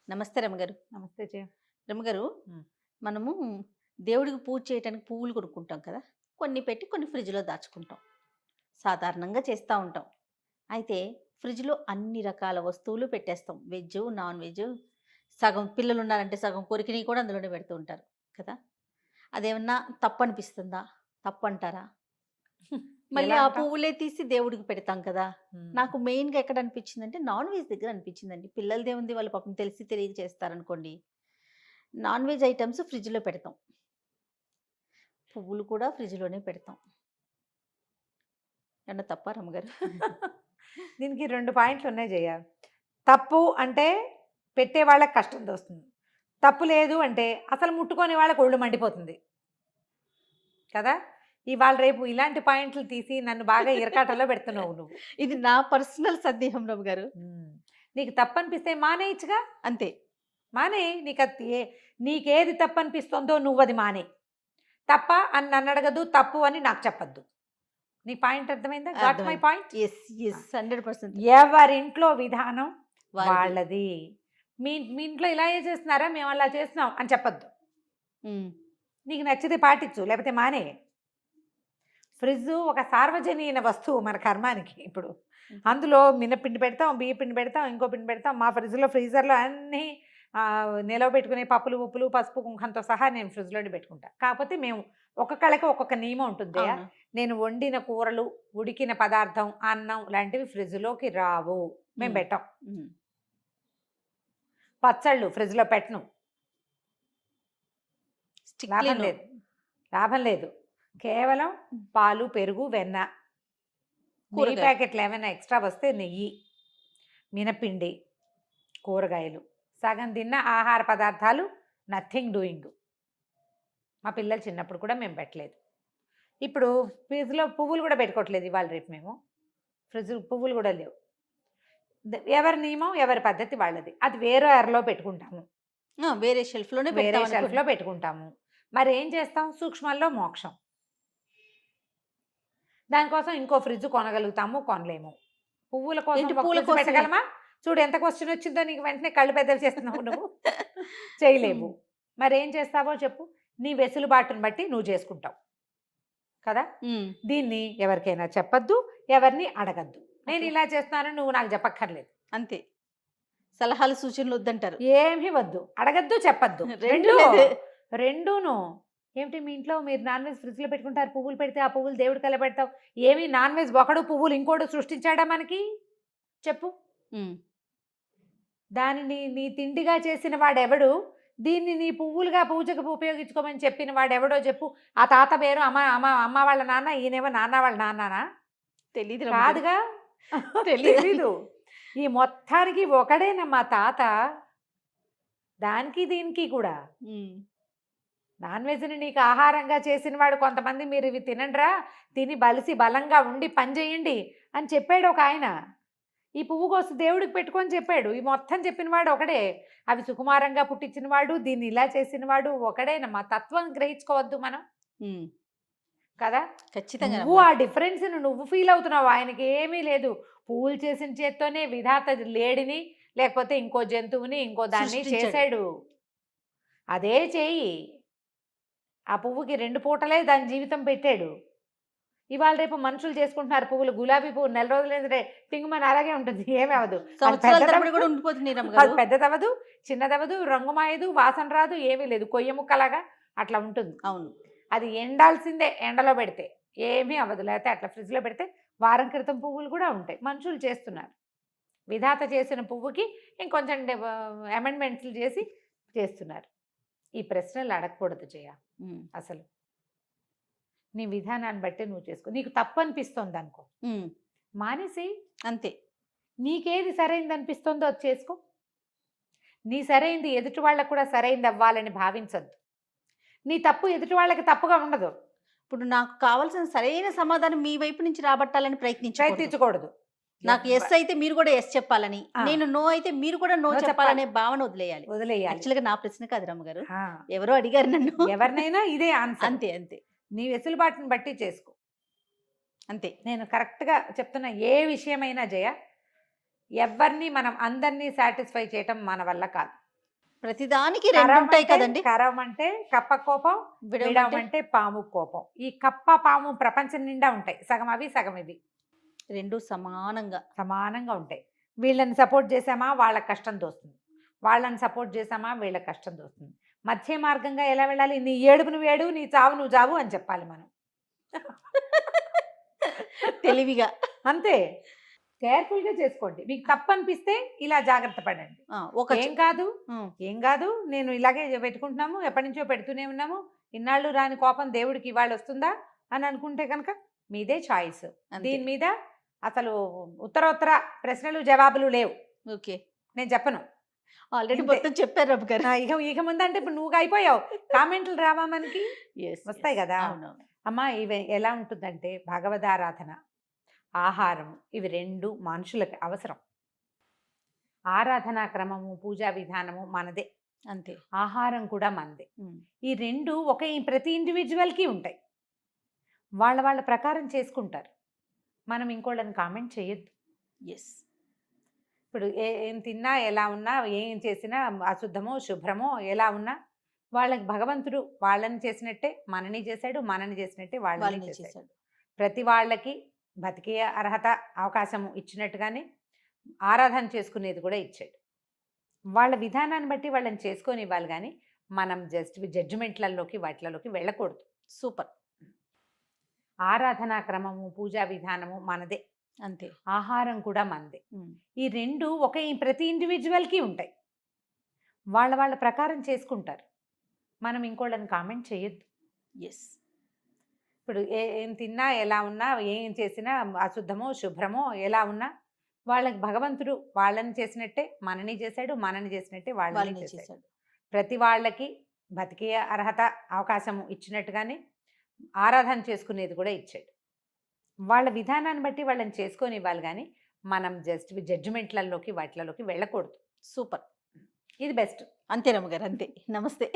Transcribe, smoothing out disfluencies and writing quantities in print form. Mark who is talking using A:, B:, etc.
A: నమస్తే రమగారు.
B: నమస్తే జయ.
A: రమగారు,
B: హ్మ్.
A: మనము దేవుడికి పూజ చేయటానికి పువ్వులు కొనుక్కుంటాం కదా! కొన్ని పెట్టి కొన్ని ఫ్రిడ్జ్‌లో దాచుకుంటాం. సాధారణంగా చేస్తా ఉంటాం. అయితే ఫ్రిడ్జ్‌లో అన్ని రకాల వస్తువులు పెట్టేస్తాం. వెజ్జు, నాన్ వెజ్జు, సగం పిల్లలున్నారంటే సగం కొరికినయి కూడా అందులోనే పెడుతూ ఉంటారు కదా! అదేమన్నా తప్పనిపిస్తుందా? తప్పంటారా? మళ్ళీ
B: ఎలా
A: ఆ
B: అంటావు?
A: పువ్వులే తీసి దేవుడికి పెడతాం కదా!
B: హ్మ్.
A: నాకు మెయిన్‌గా ఎక్కడ అనిపించిందంటే నాన్ వెజ్ దగ్గర అనిపించిందండి. పిల్లలదేముంది వాళ్ళు పాపం తెలిసి తెలియక చేస్తారనుకోండి. నాన్ వెజ్ ఐటెమ్స్ ఫ్రిడ్జ్‌లో పెడతాం. పువ్వులు కూడా ఫ్రిడ్జ్‌లోనే పెడతాం. ఏమన్నా తప్పా రమ్మగారు?
B: దీనికి 2 పాయింట్లున్నాయి జయ. తప్పు అంటే పెట్టే వాళ్ళకి కష్టం తోస్తుంది. తప్పు లేదు అంటే అసలు ముట్టుకోని వాళ్ళకి ఒళ్ళు మండిపోతుంది. కదా! ఇవాళ రేపు ఇలాంటి పాయింట్లు తీసి నన్ను బాగా ఇరకాటంలో పెడుతున్నావు నువ్వు.
A: ఇది నా పర్సనల్ సందేహం రమ్మగారు.
B: హ్మ్. నీకు తప్పనిపిస్తే మానేయచ్చుగా.
A: అంతే.
B: మానేయి. నీకేది తప్పనిపిస్తుందో నువ్వది మానేయి. తప్ప అని నన్నడగదు, తప్పు అని నాకు చెప్పొద్దు. నీ పాయింట్ అర్థమైందా? గాట్ మై
A: అర్థమైంది.
B: పాయింట్?
A: యెస్.
B: ఆ!
A: యెస్. 100%
B: ఎవరింట్లో విధానం
A: వాళ్ళది.
B: వాళ్ళది. మీ మీ ఇంట్లో ఇలాగే చేస్తున్నారా? మేము అలా చేస్తున్నాం అని చెప్పొద్దు.
A: హ్మ్.
B: నీకు నచ్చితే పాటించు, లేకపోతే మానేయి. ఫ్రిడ్జు ఒక సార్వజనీన వస్తువు మన కర్మానికి ఇప్పుడు.
A: అంతే.
B: అందులో మినపిండి పెడతాం, బియ్య పిండి పెడతాం, ఇంకో పిండి పెడతాం. మా ఫ్రీజర్‌లో అన్నీ నిలవ పెట్టుకునే పప్పులు, ఉప్పులు, పసుపు, కుంకంతో సహా నేను ఫ్రిడ్జ్‌లోనే పెట్టుకుంటా. కాకపోతే మేము ఒక్కొక్కళ్ళకి ఒక్కొక్క నియమం ఉంటుంది జయ.
A: అవును.
B: నేను వండిన కూరలు, ఉడికిన పదార్థం, అన్నం లాంటివి ఫ్రిడ్జ్‌లోకి రావు. మేము
A: హ్మ్.
B: పెట్టం.
A: హ్మ్.
B: పచ్చళ్ళు ఫ్రిడ్జ్‌లో పెట్టను.
A: స్ట్రిక్ట్‌లీ
B: లాభం
A: నో.
B: లేదు. లాభం లేదు. కేవలం పాలు, పెరుగు, వెన్న, నెయ్యి
A: కూరగాయలు.
B: ప్యాకెట్లు ఏమైనా ఎక్స్ట్రా వస్తే నెయ్యి, మినపిండి, కూరగాయలు, సగం తిన్న ఆహార పదార్థాలు, నథింగ్ డూయింగ్. మా పిల్లలు చిన్నప్పుడు కూడా మేము పెట్టలేదు. ఇప్పుడు ఫ్రిడ్జ్‌లో పువ్వులు కూడా పెట్టుకోవట్లేదు ఇవాళ రేపు మేము. ఫ్రిడ్జ్ పువ్వులు కూడా లేవు. ఎవరి నియమం, ఎవరి పద్ధతి వాళ్ళది. అది వేరే అరలో పెట్టుకుంటాము.
A: ఆ! వేరే షెల్ఫ్‌లోనే
B: వేరే
A: పెట్టామనుకోండి.
B: షెల్ఫ్‌లో పెట్టుకుంటాము. మరేం చేస్తాం? సూక్ష్మంలో మోక్షం. దానికోసం ఇంకో ఫ్రిడ్జ్ కొనగలుగుతాము, కొనలేము. పువ్వుల కోసం
A: ఏంటి
B: ఒక
A: పూల
B: ఫ్రిడ్జ్
A: కోసమే.
B: పెట్టగలమా? చూడు ఎంత క్వెషన్ వచ్చిందో నీకు, వెంటనే కళ్ళు పెద్దవి చేస్తున్నావు నువ్వు.
A: హ్మ్.
B: చేయలేవు. మరేం చేస్తావో చెప్పు? నీ వెసులుబాటుని బట్టి నువ్వు చేసుకుంటావు. కదా!
A: హ్మ్.
B: దీన్ని ఎవరికైనా చెప్పొద్దు, ఎవరిని అడగద్దు. నేను
A: అట్లా
B: ఇలా చేస్తున్నానని నువ్వు నాకు చెప్పక్కర్లేదు.
A: అంతే. సలహాలు, సూచనలు వద్దంటారు.
B: ఏమీ వద్దు. అడగద్దు, చెప్పొద్దు.
A: 2
B: రెండూ.
A: లేదు.
B: రెండూను. ఏమిటి మీ ఇంట్లో మీరు నాన్ వెజ్ ఫ్రిడ్జ్‌లో పెట్టుకుంటారు. పువ్వులు పెడితే ఆ పువ్వులు దేవుడికి ఎలా పెడతావు? ఏమి నాన్ వెజ్ ఒకడు పువ్వులు ఇంకోడు సృష్టించాడా మనకి? చెప్పు.
A: హ్మ్.
B: దానిని నీ తిండిగా చేసిన వాడెవడు? దీన్ని నీ పువ్వులుగా పూజకు ఉపయోగించుకోమని చెప్పిన వాడెవడో చెప్పు. ఆ తాత పేరు అమ్మ అమ్మ అమ్మ వాళ్ళ నాన్న, ఈయనేమో నాన్న వాళ్ళ నాన్ననా?
A: తెలీదు రమ్మగారు.
B: కాదుగా.
A: తెలీదు.
B: తెలీదు. ఈ మొత్తానికి ఒకడేనమ్మా తాత. దానికి దీనికి కూడా.
A: హ్మ్.
B: నాన్ వెజ్‌ని నీకు ఆహారంగా చేసిన వాడు కొంతమంది, మీరు ఇవి తినండ్రా, తిని బలిసి బలంగా ఉండి పని చేయండి అని చెప్పాడు ఒక ఆయన. ఈ పువ్వు కోసి దేవుడికి పెట్టుకొని చెప్పాడు. ఈ మొత్తం చెప్పిన వాడు ఒకడే. అవి సుకుమారంగా పుట్టించిన వాడు, దీన్ని ఇలా చేసిన వాడు ఒకడేనమ్మా. తత్వం గ్రహించుకోవద్దు మనం.
A: హ్మ్.
B: కదా!
A: ఖచ్చితంగా
B: నువ్వు ఆ
A: రమ్మగారు.
B: డిఫరెన్స్‌ని నువ్వు ఫీల్ అవుతున్నావు. ఆయనకి ఏమీ లేదు. పువ్వులు చేసిన చేత్తోనే విధాత లేడిని, లేకపోతే ఇంకో జంతువుని, ఇంకో దాన్ని
A: సృష్టించాడు.
B: చేశాడు. అదే చేయి. ఆ పువ్వుకి 2 పూటలే దాని జీవితం పెట్టాడు. ఇవాళ రేపు మనుషులు చేసుకుంటున్నారు పువ్వులు. గులాబీ పువ్వు నెల రోజులైందంటే టింగుమని అలాగే ఉంటుంది. ఏమి అవ్వదు. అది
A: సంవత్సరాల తరబడి
B: పెద్దదవ్వదు.
A: కూడా ఉండిపోతున్నాయి
B: అది
A: రమ్మగారు.
B: పెద్దదవ్వదు, చిన్నదవ్వదు, రంగు మాయదు, వాసన రాదు, ఏమీ లేదు. కొయ్య ముక్కలాగా అట్లా ఉంటుంది.
A: అవును.
B: అది ఎండాల్సిందే ఎండలో పెడితే. ఏమీ అవ్వదు. లేకపోతే అట్లా ఫ్రిడ్జ్‌లో పెడితే వారం క్రితం పువ్వులు కూడా ఉంటాయి. మనుషులు చేస్తున్నారు. విధాత చేసిన పువ్వుకి ఇంకొంచెం అమెండ్మెంట్స్‌లు చేసి చేస్తున్నారు. ఈ ప్రశ్నలు అడగకూడదు జయ
A: హ్మ్.
B: అసలు. నీ విధానాన్ని బట్టే నువ్వు చేసుకో. నీకు తప్పు అనిపిస్తోందనుకో,
A: హ్మ్.
B: మానేసేయి.
A: అంతే.
B: నీకేది సరైందనిపిస్తోందో అది చేసుకో. నీ సరైంది ఎదుటి వాళ్ళకి కూడా సరైందవ్వాలని భావించొద్దు. నీ తప్పు ఎదుటి వాళ్ళకి తప్పుగా ఉండదు.
A: ఇప్పుడు నాకు కావాల్సిన సరైన సమాధానం మీ వైపు నుంచి రాబట్టాలని ప్రయత్నించకూడదు.
B: ప్రయత్నించకూడదు.
A: నాకు
B: ఎవ్వ
A: యెస్ అయితే మీరు కూడా యెస్ చెప్పాలని,
B: ఆ!
A: నేను నో అయితే మీరు కూడా నో
B: నో చెప్పాలి.
A: చెప్పాలనే భావన వదిలేయాలి.
B: వదిలేయాలి.
A: యాక్చువల్‌గా నా ప్రశ్న కాదు రమ్మగారు.
B: ఆ!
A: ఎవరో అడిగారు నన్ను.
B: ఎవరినైనా ఇదే ఆన్సర్.
A: అంతే. అంతే.
B: నీ వెసులుబాటుని బట్టి చేసుకో.
A: అంతే.
B: నేను కరెక్ట్‌గా చెప్తున్న ఏ విషయమైనా జయ, ఎవ్వరిని మనం అందరినీ సాటిస్ఫై చేయటం మన వల్ల కాదు.
A: ప్రతిదానికి రెండు ఉంటాయి కదండి.
B: కరం అంటే కప్ప కోపం,
A: విడవమంటే
B: విడవమంటే పాము కోపం. ఈ కప్ప పాము ప్రపంచం నిండా ఉంటాయి, సగం అవి సగం ఇవి
A: రెండు సమానంగా
B: ఉంటాయి. వీళ్ళని సపోర్ట్ చేసామా వాళ్ళకి కష్టం తోస్తుంది, వాళ్ళని సపోర్ట్ చేసామా వీళ్ళకి కష్టం తోస్తుంది. మధ్య మార్గంగా ఎలా వెళ్ళాలి? నీ ఏడుపు నువ్వు ఏడు, నీ చావు నువ్వు చావు అని చెప్పాలి మనం.
A: తెలివిగా.
B: అంతే. కేర్ఫుల్గా చేసుకోండి. మీకు తప్పు అనిపిస్తే ఇలా జాగ్రత్త పడండి. ఏం కాదు, నేను ఇలాగే పెట్టుకుంటున్నాము, ఎప్పటి నుంచో పెడుతూనే ఉన్నాము, ఇన్నాళ్ళు రాని కోపం దేవుడికి ఇవాళ వస్తుందా అని అనుకుంటే కనుక మీదే చాయిస్. దీని మీద అసలు ఉత్తరోత్తర ప్రశ్నలు జవాబులు లేవు.
A: ఓకే,
B: నేను చెప్పను.
A: ఆల్రెడీ మొత్తం చెప్పారు రమ్య గారు.
B: ఇక ముందంటే ఇప్పుడు నువ్వు అయిపోయావు. కామెంట్లు రావా మనకి? వస్తాయి కదా. అమ్మా, ఇవి ఎలా ఉంటుందంటే భగవదారాధన, ఆహారం, ఇవి రెండు మనుషులకి అవసరం. ఆరాధనా క్రమము, పూజా విధానము మనదే,
A: అంతే.
B: ఆహారం కూడా మనదే. ఈ రెండు ప్రతి ఇండివిజువల్కి ఉంటాయి. వాళ్ళ ప్రకారం చేసుకుంటారు. మనం ఇంకోళ్ళని కామెంట్ చేయొద్దు. ఇప్పుడు ఏం తిన్నా, ఎలా ఉన్నా, ఏం చేసినా, అశుద్ధమో శుభ్రమో ఎలా ఉన్నా, వాళ్ళకి భగవంతుడు వాళ్ళని చేసినట్టే మనని చేశాడు, మనని చేసినట్టే వాళ్ళని చేశాడు. ప్రతి వాళ్ళకి బతికే అర్హత, అవకాశం ఇచ్చినట్టుగానే ఆరాధన చేసుకునేది కూడా ఇచ్చాడు. వాళ్ళ విధానాన్ని బట్టి వాళ్ళని చేసుకొని ఇవ్వాలి, కానీ మనం జస్ట్ జడ్జిమెంట్లలోకి వాటిలలోకి వెళ్ళకూడదు.
A: సూపర్.
B: ఆరాధనా క్రమము, పూజా విధానము మనదే,
A: అంతే.
B: ఆహారం కూడా మనదే. ఈ రెండు ప్రతి ఇండివిజువల్కి ఉంటాయి. వాళ్ళ ప్రకారం చేసుకుంటారు. మనం ఇంకోళ్ళని కామెంట్ చేయొద్దు. ఇప్పుడు ఏం తిన్నా, ఎలా ఉన్నా, ఏం చేసినా, అశుద్ధమో శుభ్రమో ఎలా ఉన్నా, వాళ్ళకి భగవంతుడు వాళ్ళని చేసినట్టే మనని చేశాడు, మనని చేసినట్టే వాళ్ళని చేశాడు. ప్రతి వాళ్ళకి బతికే అర్హత, అవకాశం ఇచ్చినట్టుగానే ఆరాధన చేసుకునేది కూడా ఇచ్చాడు. వాళ్ళ విధానాన్ని బట్టి వాళ్ళని చేసుకొని ఇవ్వాలి, కానీ మనం జస్ట్ జడ్జిమెంట్లలోకి వాటిలలోకి వెళ్ళకూడదు.
A: సూపర్.
B: ఇది బెస్ట్.
A: అంతే రమ్య గారు, అంతే. నమస్తే.